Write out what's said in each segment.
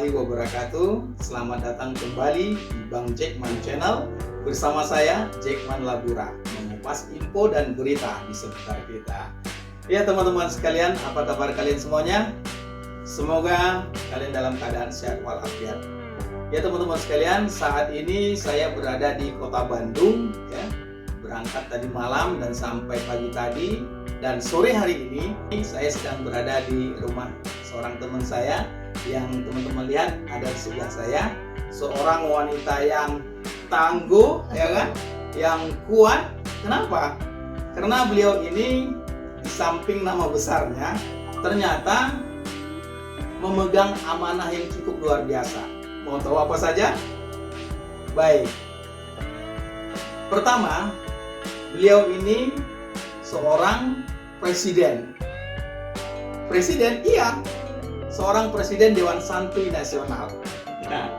warahmatullahi wabarakatuh. Selamat datang kembali di Bang Jackman Channel. Bersama saya, Jackman Labura, mengupas info dan berita di seputar kita. Ya teman-teman sekalian, apa kabar kalian semuanya? Semoga kalian dalam keadaan sehat walafiat. Ya teman-teman sekalian, saat ini saya berada di kota Bandung, ya. Berangkat tadi malam dan sampai pagi tadi. Dan sore hari ini saya sedang berada di rumah seorang teman saya yang teman-teman lihat ada di sebelah saya, seorang wanita yang tangguh, ya kan, yang kuat. Kenapa? Karena beliau ini di samping nama besarnya ternyata memegang amanah yang cukup luar biasa. Mau tahu apa saja? Baik. Pertama, beliau ini seorang presiden. Presiden, iya. Seorang presiden Dewan Santuy Nasional. Nah,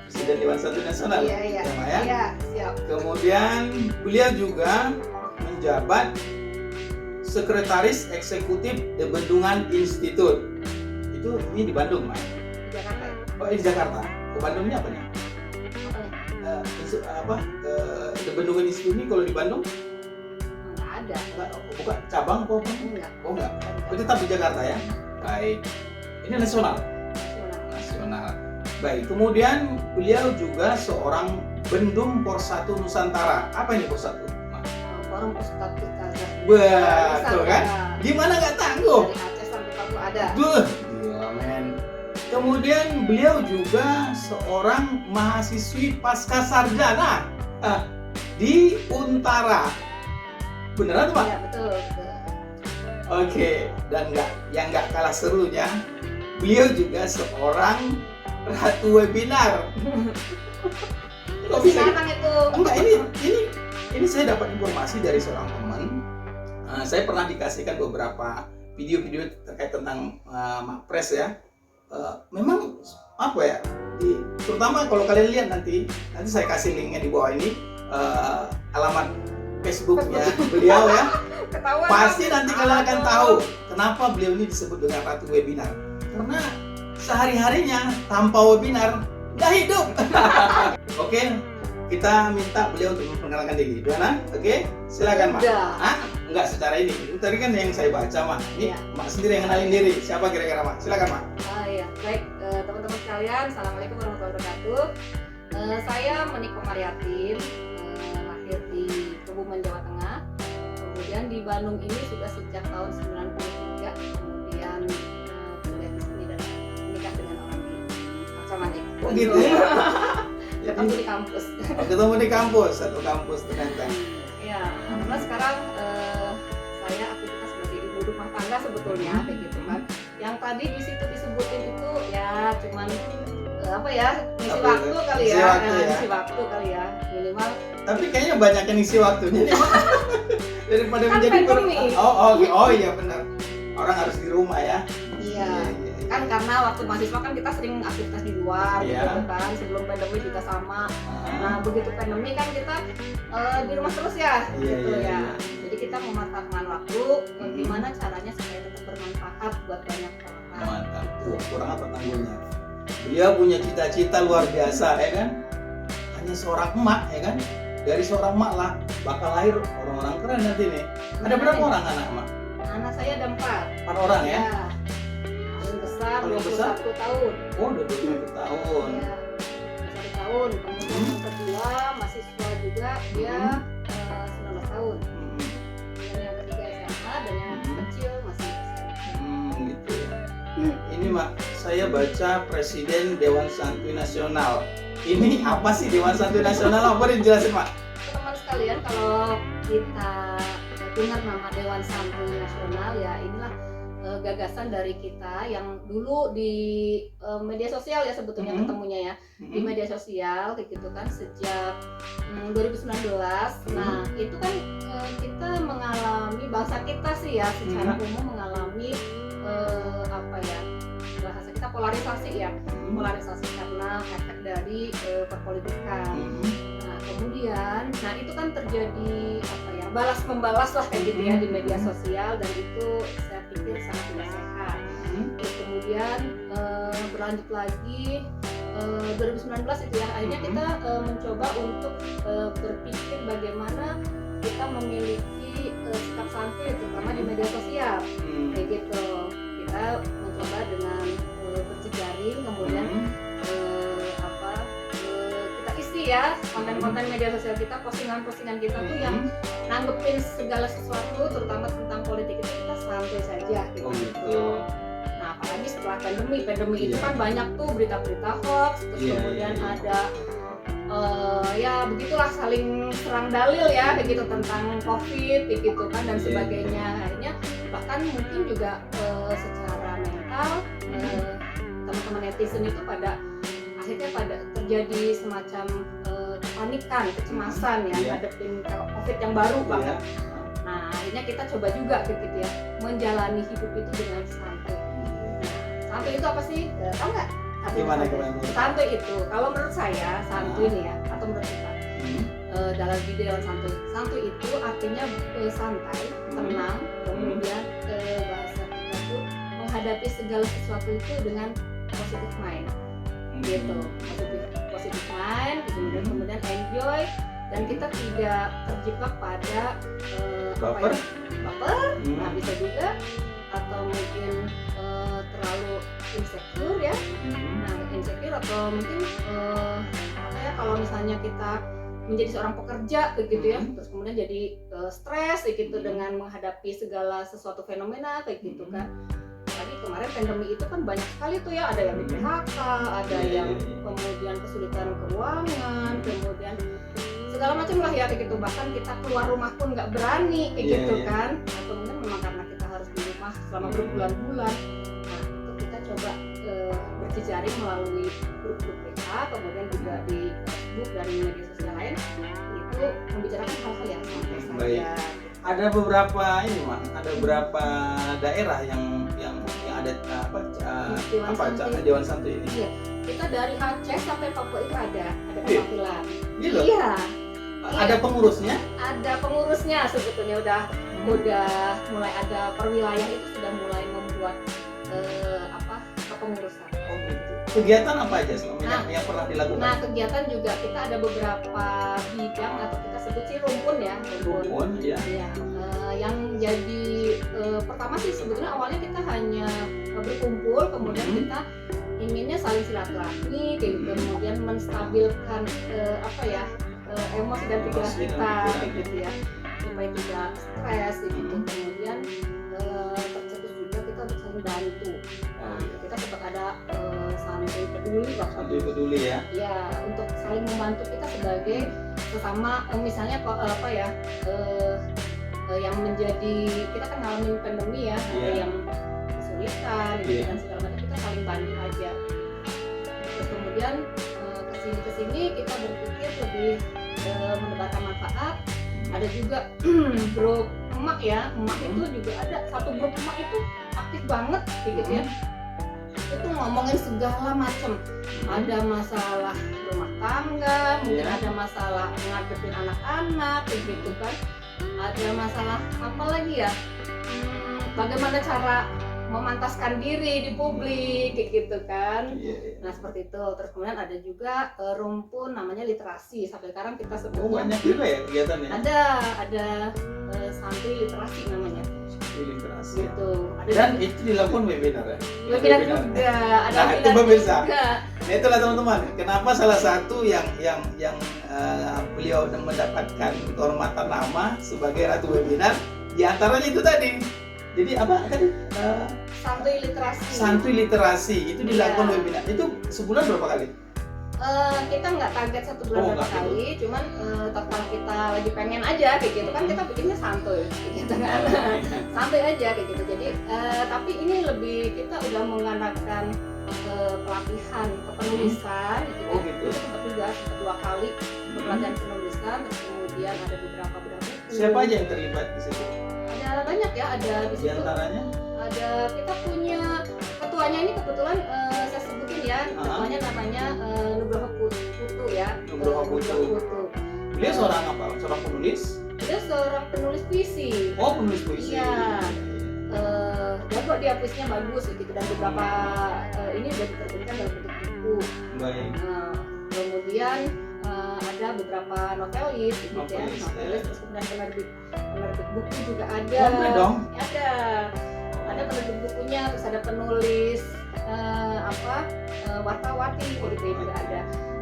presiden Dewan Santuy Nasional. Iya. Ya? Iya, siap. Kemudian beliau juga menjabat Sekretaris Eksekutif The Bendungan Institute. Itu ini di Bandung, Mas. Di Jakarta ya? Oh, di Jakarta. Ke Bandungnya apa nih? The Bendungan Institute ini kalau di Bandung? Nggak ada. Bukan cabang apa? Enggak. Oh enggak. Oh, tetap di Jakarta ya? Baik. Ini nasional. Nasional. Nasional. Baik. Kemudian beliau juga seorang Bendum Porsatu Nusantara. Apa ini Porsatu? Forum Persatuan Kazakh. Betul kan? Gimana nggak tangguh? Dari Aceh sampai Papua ada. Gila men. Kemudian beliau juga seorang mahasiswi pasca sarjana di Untara. Beneran Pak? Iya, betul. Oke, dan yang nggak kalah serunya, beliau juga seorang ratu webinar. Kok bisa? Silakan itu. Enggak, ini saya dapat informasi dari seorang teman. Saya pernah dikasihkan beberapa video-video terkait tentang Mapres ya. Memang apa ya? Terutama kalau kalian lihat nanti saya kasih linknya di bawah ini, alamat Facebooknya beliau ya. Ketahuan. Pasti nanti kalian akan tahu kenapa beliau ini disebut dengan ratu webinar. Karena sehari-harinya tanpa webinar nggak hidup. Oke, kita minta beliau untuk memperkenalkan diri. Dona, oke? Silakan, Mak. Enggak secara ini. Itu tadi kan yang saya baca, Mak. Ini Ya. Mak sendiri yang kenalin diri. Siapa kira-kira, Mak? Silakan, Mak. Iya, baik teman-teman sekalian, assalamualaikum warahmatullahi wabarakatuh. Saya Meniko Mariatin, lahir di Kebumen, Jawa Tengah. Kemudian di Bandung ini sudah sejak tahun 93. Kemudian kuliah di sini dan menikah dengan orang di Pacaman. Oh gitu ya. Ketemu di kampus. Ketemu di kampus, satu kampus ternyata. Ya, karena sekarang saya aktivitas sebagai ibu rumah tangga sebetulnya kayak gitu kan. Yang tadi di situ disebutin itu ya cuman ngisi waktu kali ya, ngisi waktu kali ya minimal. Tapi kayaknya banyak yang ngisi waktunya daripada Kan menjadi pandemi. Oh iya benar. Orang harus di rumah ya. Iya. Kan karena waktu mahasiswa kan kita sering aktivitas di luar Iya. gitu kan. Sebelum pandemi juga sama. Nah, begitu pandemi kan kita di rumah terus ya, gitu ya. Jadi kita memanfaatkan waktu gimana caranya supaya tetap bermanfaat buat banyak orang. Mantap. Tuh, kurang apa tangguhnya? Dia punya cita-cita luar biasa ya kan? Hanya seorang emak ya kan? Dari seorang emak lah bakal lahir orang-orang keren nanti nih. Ada berapa orang anak emak? Anak saya ada 4. 4 orang ya? Paling besar Paling besar? 21 tahun. Oh, udah 21 tahun. Ya, 21 tahun. Kemudian yang kedua mahasiswa juga dia 19 tahun. Dan yang ketiga SMA dan yang kecil masih Gitu ya. Ini Mak, saya baca Presiden Dewan Santuy Nasional. Ini apa sih Dewan Santuy Nasional? Apa dijelasin Mak? teman sekalian, kalau kita dengar nama Dewan Santuy Nasional ya inilah gagasan dari kita yang dulu di media sosial ya sebetulnya ketemunya ya di media sosial kayak gitu kan sejak 2019. Nah itu kan kita mengalami, bangsa kita sih ya secara umum mengalami bahasa kita polarisasi ya, polarisasi karena efek dari perpolitikan. Nah kemudian, itu kan terjadi balas membalas lah kayak gitu ya di media sosial, dan itu saya pikir sangat tidak sehat. Terus kemudian berlanjut lagi 2019 itu ya, akhirnya kita mencoba untuk berpikir bagaimana kita memiliki sikap santuy terutama di media sosial. Kayak gitu, kita mencoba dengan berjejaring, kemudian kita isi ya konten-konten media sosial kita, postingan-postingan kita tuh yang nanggepin segala sesuatu terutama tentang politik itu kita santai saja gitu. Nah apalagi setelah pandemi itu kan banyak tuh berita-berita hoax, terus kemudian ada ya begitulah saling serang dalil ya kayak gitu tentang COVID kayak gitu kan dan sebagainya. Akhirnya bahkan mungkin juga secara mental teman-teman netizen itu akhirnya pada terjadi semacam kepanikan, kecemasan ya ngadepin COVID yang baru banget. Nah akhirnya kita coba juga gitu ya menjalani hidup itu dengan santai. Santai itu apa sih? Tahu nggak? Gimana? Santuy itu, kalau menurut saya santuy nih ya, atau menurut kita dalam video santuy itu artinya santai, tenang, kemudian bahasa kita tuh menghadapi segala sesuatu itu dengan positive mind, gitu, positive mind, kemudian enjoy dan kita tidak terjebak pada baper, nah bisa juga atau mungkin terlalu insecure ya. Nah insecure atau mungkin kalau misalnya kita menjadi seorang pekerja begitu ya, terus kemudian jadi stres gitu dengan menghadapi segala sesuatu fenomena kayak gitu kan. Tadi kemarin pandemi itu kan banyak sekali tuh ya, ada yang di PHK, ada yang kemudian kesulitan keuangan, kemudian segala macam lah ya kayak gitu. Bahkan kita keluar rumah pun nggak berani kayak gitu kan. Atau mungkin memang karena kita harus di rumah selama berbulan-bulan. Nah itu kita coba berjejaring melalui grup-grup WA, kemudian juga di Facebook dan media sosial lain itu membicarakan hal-hal yang santai saja. Ada beberapa daerah yang ada Dewan Santuy ini. Iya. Kita dari Aceh sampai Papua itu ada perwakilan. Gitu? Iya. Ada pengurusnya? Ada pengurusnya sebetulnya udah mulai ada perwilayah itu sudah mulai membuat kepengurusan. Kegiatan apa aja selama yang pernah dilakukan? Nah kegiatan juga kita ada beberapa bidang atau kita sebut sih rumpun ya. Rumpun ya. Yang jadi pertama sih sebetulnya awalnya kita hanya berkumpul, kemudian kita inginnya saling silaturahmi, kemudian menstabilkan emosi dan pikiran kita, gitu ya, supaya tidak stres, gitu. Kemudian tercetus juga kita untuk saling bantu. Nah, kita sempat ada santuy peduli ya. Ya, untuk saling membantu kita sebagai sesama, misalnya yang menjadi kita kan ngalamin pandemi ya, ada yang kesulitan dan segala macam, kita saling bantu aja. Terus kemudian kesini kita berpikir lebih mendebarkan manfaat. Ada juga grup emak ya, emak itu juga ada satu grup emak itu aktif banget gitu ya. Itu ngomongin segala macam. Ada masalah rumah tangga, mungkin ada masalah ngadepin anak-anak gitu kan. Ada masalah apa lagi ya? Bagaimana cara memantaskan diri di publik gitu kan. Nah seperti itu. Terus kemudian ada juga rumpun namanya literasi. Sampai sekarang kita sebutnya banyak juga ya kegiatannya. Ada santuy literasi namanya. Literasi gitu. Dan itu dilakukan webinar ya? Webinar juga. Ada itu pemirsa. juga. Nah itulah teman-teman. Kenapa salah satu yang beliau mendapatkan kehormatan nama sebagai ratu webinar, diantaranya itu tadi. Jadi apa tadi? Santuy literasi itu dilakukan webinar. Itu sebulan berapa kali? Kita nggak target satu bulan berapa kali, cuman total kita lagi pengen aja kayak gitu kan, kita bikinnya santuy gitu kan. Santuy aja kayak gitu. Jadi tapi ini lebih kita udah mengandalkan pelatihan kepenulisan gitu. Sempat juga 2 kali pelatihan penulisan, terus kemudian ada beberapa buku. Siapa aja yang terlibat di situ? Ada banyak ya, ada di situ. Di antaranya? Ada, kita punya ketuanya ini kebetulan saya sebutin ya, ketuanya namanya Nugroho Putu ya. Nugroho Putu. Dia seorang apa? Seorang penulis? Dia seorang penulis puisi. Oh, penulis puisi. Iya. jago dia puisinya bagus gitu, dan beberapa ini udah diterbitkan dalam bentuk buku. Baik. Kemudian ada beberapa novelis gitu ya, novelis, terus kemudian penerbit buku juga ada. Boleh dong. Ada penerbit bukunya, terus ada penulis warta-warti gitu juga ada,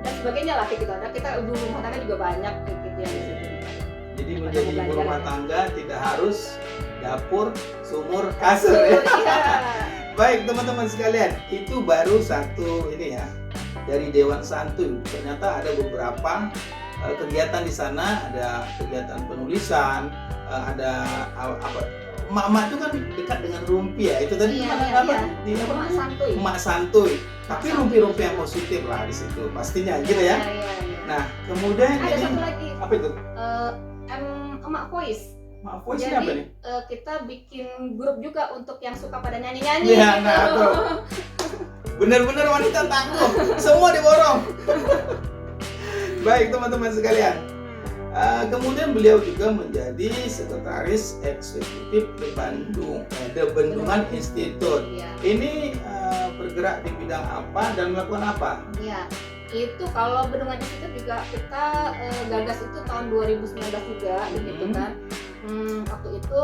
dan sebagainya lah gitu. Ada kita ibu rumah tangga juga banyak gitu ya di situ. Jadi menjadi ibu rumah tangga tidak harus dapur, sumur, kasur ya. Baik teman-teman sekalian, itu baru satu ini ya dari Dewan Santuy. Ternyata ada beberapa kegiatan di sana, ada kegiatan penulisan, ada emak-emak itu kan dekat dengan rumpi ya. Itu tadi di Emak Santuy. Emak Santuy. Tapi rumpi-rumpi yang positif lah di situ pastinya gitu ya. Nah, kemudian ada ini satu lagi. apa itu? Emak Voice. Emak Voice ini Jadi apa nih? kita bikin grup juga untuk yang suka pada nyanyi-nyanyi Ya, gitu. nah tuh. Bener-bener wanita tangguh, semua diborong. Baik teman-teman sekalian. Kemudian beliau juga menjadi sekretaris eksekutif The Bendungan Institute. Iya. Ini bergerak di bidang apa dan melakukan apa? Iya. Itu kalau Bendungan Institute juga kita gagas itu tahun 2019 juga gitu kan. Waktu itu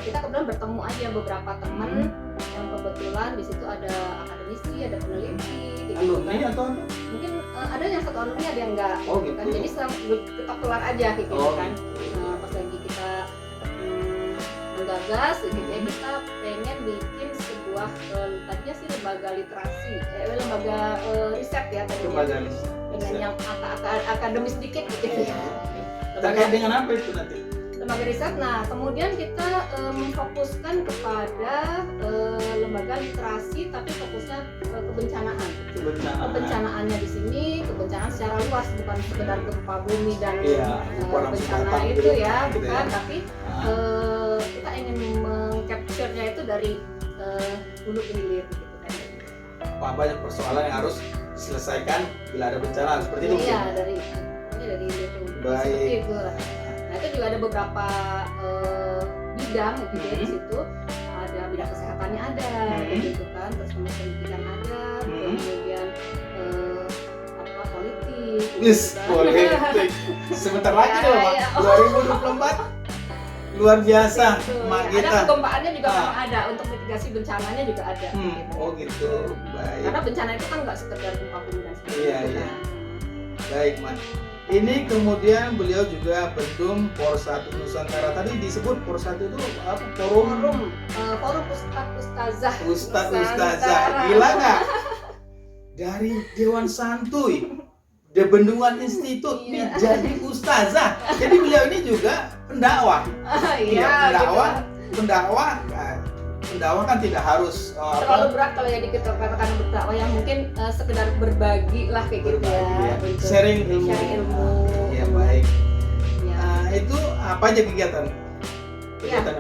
kita kebetulan bertemu aja beberapa teman yang kebetulan di situ ada akademisi, ada peneliti gitu Alumni kan. atau apa? Mungkin ada yang satu alumni, ada yang enggak. Oh gitu. Kan jadi kita keluar aja gitu Oh, kan. gitu. Pas lagi kita menggagas gitu ya, kita pengen bikin sebuah tadinya sih lembaga literasi, lembaga riset ya tadinya. Lembaga Dengan yang akademis sedikit gitu ya. Terkait dengan apa itu nanti? Lembaga riset. Nah, kemudian kita memfokuskan kepada lembaga literasi, tapi fokusnya ke kebencanaan. Kebencanaannya di sini, kebencanaan secara luas, bukan sekedar gempa bumi dan bencana itu ya, bukan. Tapi kita ingin mengcapture-nya itu dari hulu ke hilir gitu kan. Banyak persoalan yang harus diselesaikan bila ada bencana seperti itu. Iya, dari itu. Seperti itu lah. Nah, itu juga ada beberapa bidang gitu ya di situ. Ada bidang kesehatannya ada gitu kan, terus kemudian pendidikan ada, kemudian politik. Politik. Sebentar lagi dong, Pak. 2024 luar biasa, mak kita. Ada kegempaannya juga memang ada, untuk mitigasi bencananya juga ada. Gitu. Oh gitu, baik. Karena bencana itu kan nggak sekedar gempa bumi dan sebagainya. Iya. Baik, Mas. Ini kemudian beliau juga bendung Porsatu Nusantara. Tadi disebut Porsatu itu apa? Forum Ustazah. Ustazah. Gila nggak? Dari Dewan Santuy, The Bendungan Institute jadi ustazah. Jadi beliau ini juga pendakwah. Pendakwah. Pendakwah kan tidak harus terlalu berat kalau yang dikatakan berdakwah, yang mungkin sekedar berbagi lah kayak gitu ya. Sharing ilmu. Ya baik. Ya. Itu apa aja kegiatannya,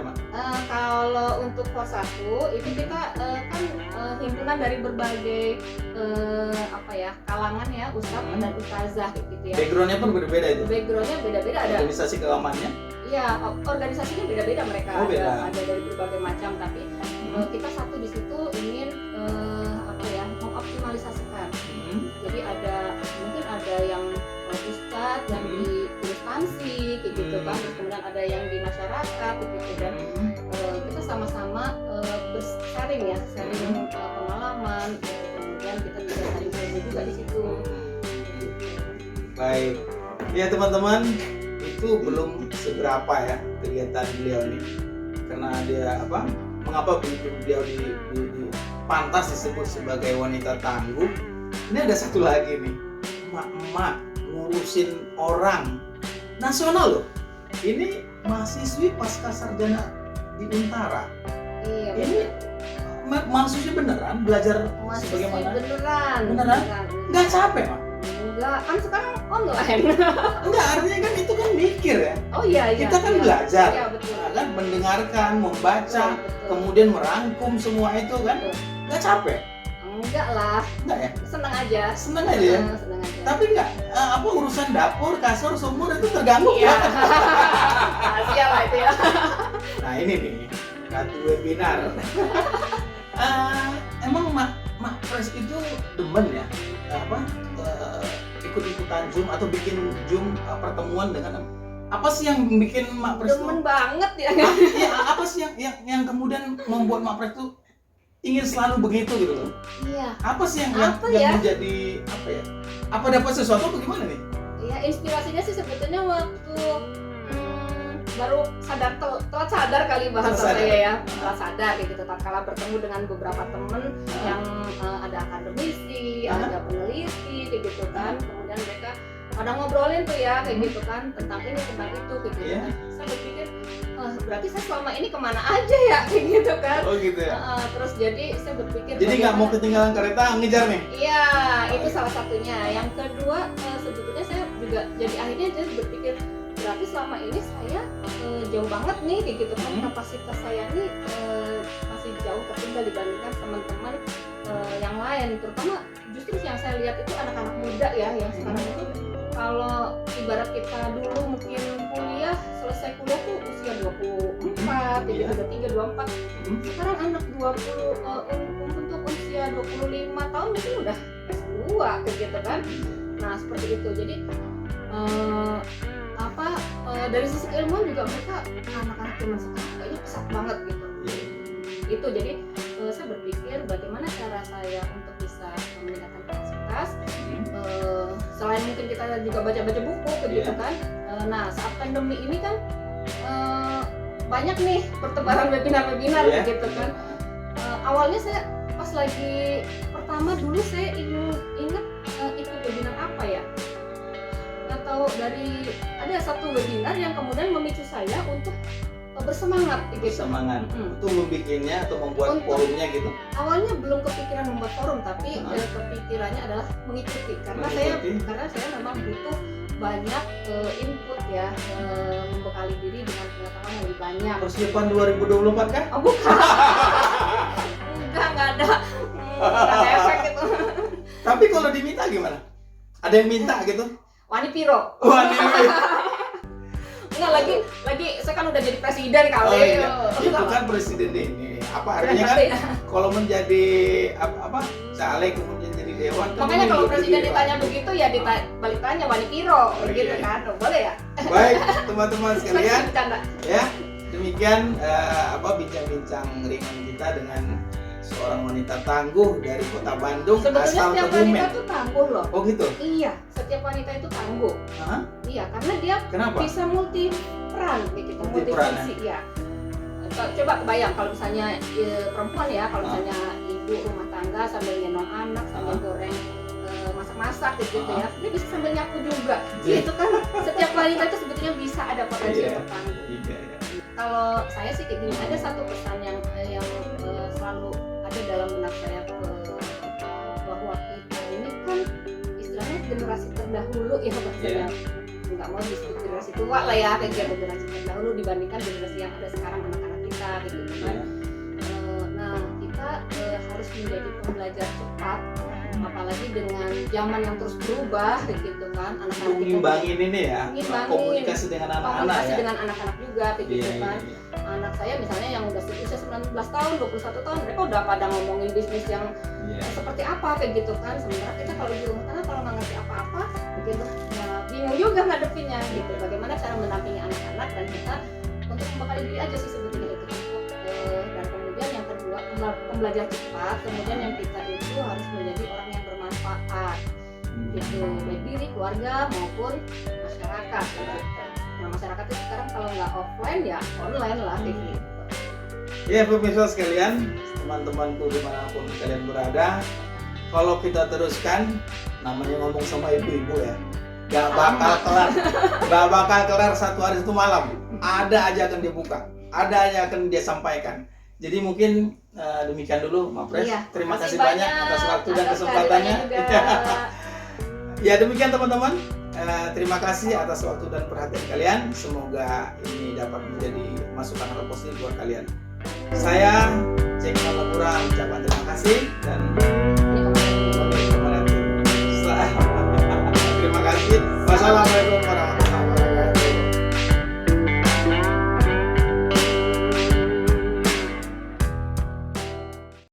Mak? Kalau untuk Porsatu itu kita kan himpunan dari berbagai kalangan ya, ustadz dan ustazah gitu ya. Backgroundnya pun berbeda itu. Backgroundnya beda-beda, ada. Organisasi keagamannya? Iya, organisasinya beda-beda mereka. Oh, beda. Ada dari berbagai macam, tapi kita satu di situ ingin mengoptimalisasikan. Jadi mungkin ada yang ustadz yang di instansi kayak gitu kan, terus kemudian ada yang di masyarakat gitu, dan kita sama-sama sharing pengalaman, kemudian kita juga sharing ilmu juga di situ. Baik, ya teman-teman, itu belum seberapa ya kegiatan beliau nih, karena dia mengapa beliau di pantas disebut sebagai wanita tangguh. Ini ada satu lagi nih, emak-emak ngurusin orang nasional loh. Ini mahasiswi pasca sarjana di Untara. Iya. Ini mahasiswi beneran belajar sebagaimana? Beneran? Nggak capek, Mak? Enggak, kan sekarang online. Enggak, artinya kan itu kan mikir ya. Oh iya. Kita kan belajar, iya, betul. Kan mendengarkan, membaca, betul. kemudian merangkum semua itu kan. Betul. Nggak capek? Enggak lah. Enggak ya? Senang aja. Senang aja ya? Senang aja. Tapi enggak, urusan dapur, kasur, sumur itu terganggu Iya. ya? Rahasia lah itu ya. Nah ini nih, Ratu webinar. Emang Mak Pres itu demen ya ikut-ikutan Zoom atau bikin Zoom pertemuan dengan apa sih yang bikin Mak Pres Demen banget ya. ya apa sih yang kemudian membuat Mak Pres tuh ingin selalu begitu gitu loh? Iya. Apa sih yang Apa ya? menjadi apa ya? Apa dapat sesuatu atau gimana nih? Ya inspirasinya sih sebetulnya waktu baru telat sadar kali bahasa Telat sadar. saya ya, telat sadar kayak gitu. Tatkala bertemu dengan beberapa temen yang ada akademisi, ada peneliti kayak gitu kan. Kemudian mereka pada ngobrolin tuh ya kayak gitu kan tentang ini tentang itu kayak gitu kan. Saya berpikir berarti saya selama ini kemana aja ya kayak gitu kan. Oh gitu ya. Terus jadi saya berpikir Jadi nggak mau ketinggalan kereta, ngejar nih? Iya, itu salah satunya. Yang kedua sebetulnya saya juga jadi akhirnya saya berpikir berarti selama ini saya jauh banget nih kayak gitu kan, kapasitas saya nih masih jauh tertinggal dibandingkan teman-teman yang lain, terutama justru yang saya lihat itu anak-anak muda ya yang sekarang itu kalau ibarat kita dulu mungkin selesai kuliah tuh usia 24, 23, 24. Sekarang anak 20 untuk usia 25 tahun mungkin udah S2 kayak gitu kan. Nah, seperti itu. Jadi dari sisi keilmuan juga mereka anak-anak zaman sekarang kayaknya pesat banget gitu. Itu jadi saya berpikir bagaimana cara saya untuk bisa meningkatkan kapasitas. Selain mungkin kita juga baca-baca buku gitu kan. Nah, saat pandemi ini kan banyak nih pertebaran webinar-webinar gitu kan. Awalnya saya pas lagi pertama dulu saya ingat ikut webinar apa ya? Atau dari ada satu webinar yang kemudian memicu saya untuk bersemangat gitu. Semangat untuk membikinnya atau membuat forumnya gitu. Awalnya belum kepikiran membuat forum, tapi kepikirannya adalah mengikuti karena saya memang butuh banyak input ya, membekali diri dengan pengetahuan yang lebih banyak. Persiapan 2024 kan? Oh bukan. Enggak ada efek gitu. Tapi kalau diminta gimana? Ada yang minta gitu? Wani Piro. Enggak, lagi saya kan udah jadi presiden kali. Oh, iya. Itu kan presiden ini. Apa artinya kan kalau menjadi apa caleg kemudian jadi dewan. Makanya kalau presiden dewan. ditanya begitu ya balik tanya Wani Piro gitu kan. Boleh ya? Baik, teman-teman sekalian. Bercanda. Ya, demikian bincang-bincang ringan kita dengan seorang wanita tangguh dari kota Bandung Sebetulnya asal setiap Kebumen. wanita itu tangguh loh. Oh gitu? Iya, setiap wanita itu tangguh. Iya, karena dia Kenapa? bisa multi peran gitu, Multiperan, multifungsi ya. Coba bayang kalau misalnya perempuan ya, kalau misalnya ibu rumah tangga sambil gendong anak, sambil goreng masak-masak gitu ya, dia bisa sambil nyapu juga. Itu kan setiap wanita itu sebetulnya bisa ada potensi untuk tangguh. Kalau saya sih kayak gini, ada satu pesan yang selalu ada dalam benak saya bahwa kita ini kan istilahnya generasi terdahulu ya maksudnya. Nggak mau disebut generasi tua lah ya, kayak gitu, generasi terdahulu dibandingkan generasi yang ada sekarang anak-anak kita gitu kan. Nah, kita harus menjadi pembelajar cepat, apalagi dengan zaman yang terus berubah gitu kan. Anak-anak kita Mengimbangin ini ya, komunikasi dengan anak-anak ya. dengan anak-anak juga kayak gitu kan. Anak saya misalnya yang udah usia 19 tahun, 21 tahun, mereka udah pada ngomongin bisnis yang seperti apa kayak gitu kan. Sementara kita kalau di rumah tangga kalau nggak ngerti apa-apa gitu, ya bingung juga ngadepinnya gitu. Bagaimana cara mendampingi anak-anak dan kita untuk membekali diri aja sih sebetulnya itu. Dan kemudian yang kedua pembelajar cepat. Kemudian yang kita itu harus menjadi orang yang bermanfaat gitu, baik diri, keluarga maupun masyarakat. Nah, masyarakat itu sekarang kalau nggak offline ya online lah kayak gitu. Ya pemirsa sekalian, teman-temanku dimanapun kalian berada, kalau kita teruskan, namanya ngomong sama ibu-ibu ya, gak bakal kelar satu hari satu malam. Ada aja akan dibuka, ada aja akan dia sampaikan. Jadi mungkin demikian dulu, Mak Pres. Terima kasih banyak atas waktu dan kesempatannya. Ya demikian teman-teman. Terima kasih atas waktu dan perhatian kalian. Semoga ini dapat menjadi masukan hal positif buat kalian. Saya Jack Man Labura ucapkan terima kasih dan terima kasih. Wassalamualaikum warahmatullahi wabarakatuh.